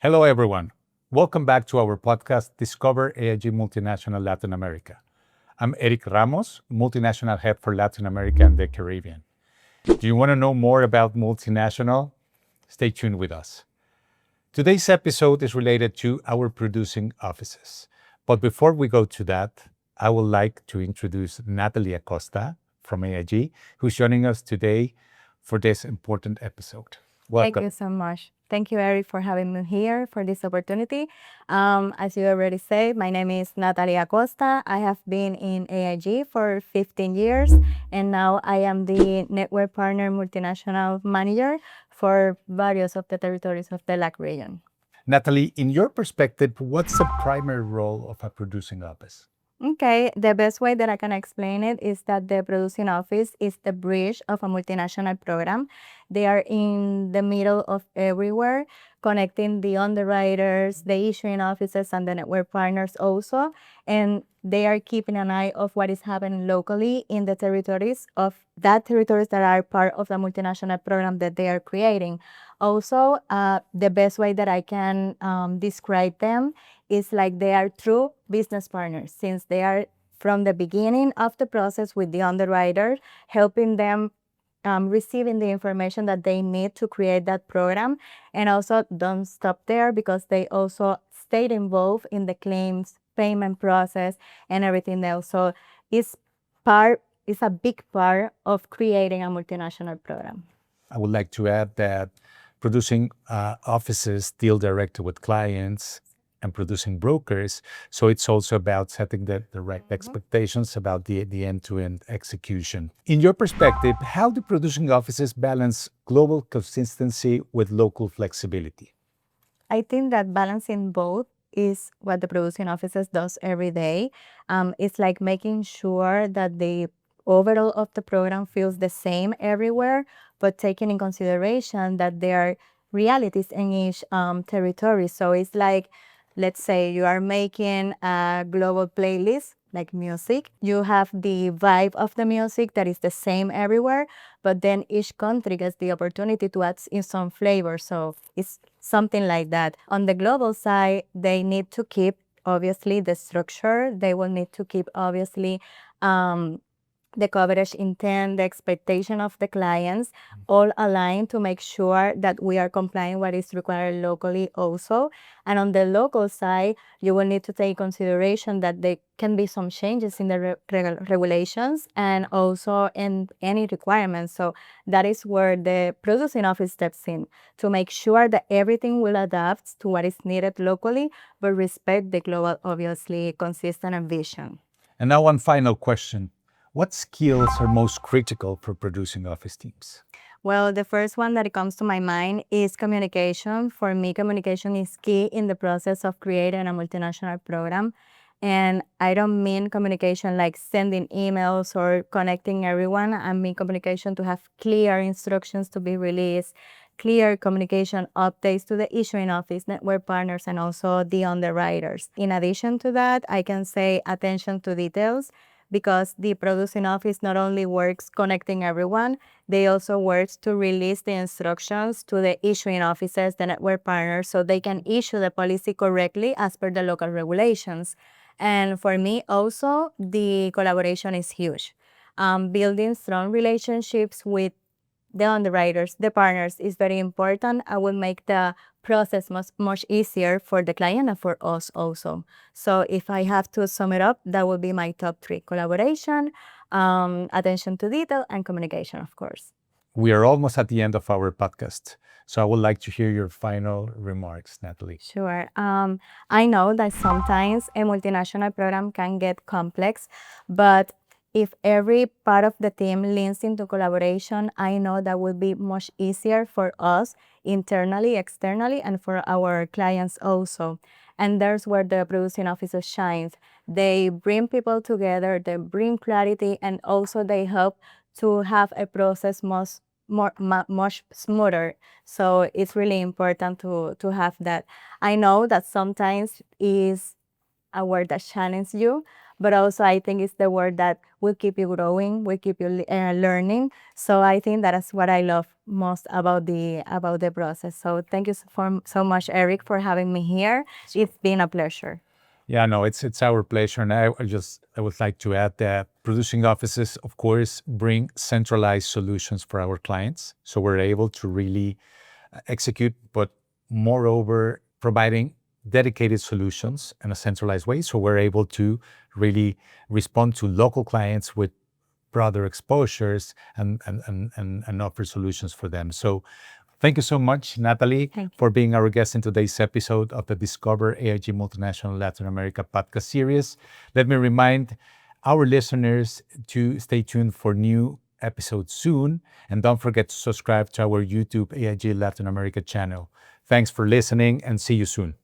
Hello, everyone. Welcome back to our podcast, Discover AIG Multinational Latin America. I'm Eric Ramos, Multinational Head for Latin America and the Caribbean. Do you want to know more about Multinational? Stay tuned with us. Today's episode is related to our producing offices. But before we go to that, I would like to introduce Natalie Acosta from AIG, who's joining us today for this important episode. Welcome. Thank you so much. Thank you, Eric, for having me here for this opportunity. As you already said, my name is Natalia Acosta. I have been in AIG for 15 years, and now I am the Network Partner Multinational Manager for various of the territories of the LAC region. Natalie, in your perspective, what's the primary role of a producing office? Okay, the best way that I can explain it is that the producing office is the bridge of a multinational program. They are in the middle of everywhere, connecting the underwriters, the issuing offices, and the network partners also. And they are keeping an eye of what is happening locally in the territories that are part of the multinational program that they are creating. Also, the best way that I can describe them is like they are true business partners, since they are from the beginning of the process with the underwriter, helping them receiving the information that they need to create that program. And also don't stop there, because they also stayed involved in the claims payment process and everything else. So it's a big part of creating a multinational program. I would like to add that producing offices deal directly with clients and producing brokers. So it's also about setting the right expectations about the end-to-end execution. In your perspective, how do producing offices balance global consistency with local flexibility? I think that balancing both is what the producing offices does every day. It's like making sure that the overall of the program feels the same everywhere, but taking in consideration that there are realities in each territory. So it's like, let's say you are making a global playlist like music. You have the vibe of the music that is the same everywhere, but then each country gets the opportunity to add in some flavor. So it's something like that. On the global side, they need to keep obviously the structure. They will need to keep obviously the coverage intent, the expectation of the clients, all aligned to make sure that we are complying what is required locally also. And on the local side, you will need to take consideration that there can be some changes in the regulations and also in any requirements. So that is where the producing office steps in to make sure that everything will adapt to what is needed locally, but respect the global, obviously, consistent vision. And now one final question. What skills are most critical for producing office teams? Well, the first one that comes to my mind is communication. For me, communication is key in the process of creating a multinational program. And I don't mean communication like sending emails or connecting everyone. I mean communication to have clear instructions to be released, clear communication updates to the issuing office, network partners, and also the underwriters. In addition to that, I can say attention to details, because the producing office not only works connecting everyone, they also work to release the instructions to the issuing offices, the network partners, so they can issue the policy correctly as per the local regulations. And for me also, the collaboration is huge. Building strong relationships with the underwriters, the partners, is very important. I will make the process much easier for the client and for us also. So if I have to sum it up, that would be my top three: collaboration, attention to detail, and communication, of course. We are almost at the end of our podcast. So I would like to hear your final remarks, Natalie. Sure. I know that sometimes a multinational program can get complex, but if every part of the team leans into collaboration, I know that will be much easier for us internally, externally, and for our clients also. And there's where the producing officer shines. They bring people together, they bring clarity, and also they help to have a process much smoother. So it's really important to have that. I know that sometimes is a word that challenges you, but also I think it's the work that will keep you growing, will keep you learning. So I think that is what I love most about the process. So thank you so much, Eric, for having me here. It's been a pleasure. Yeah, no, it's our pleasure. And I would like to add that producing offices, of course, bring centralized solutions for our clients. So we're able to really execute, but moreover, providing dedicated solutions in a centralized way. So we're able to really respond to local clients with broader exposures and offer solutions for them. So thank you so much, Natalie, for being our guest in today's episode of the Discover AIG Multinational Latin America podcast series. Let me remind our listeners to stay tuned for new episodes soon. And don't forget to subscribe to our YouTube AIG Latin America channel. Thanks for listening and see you soon.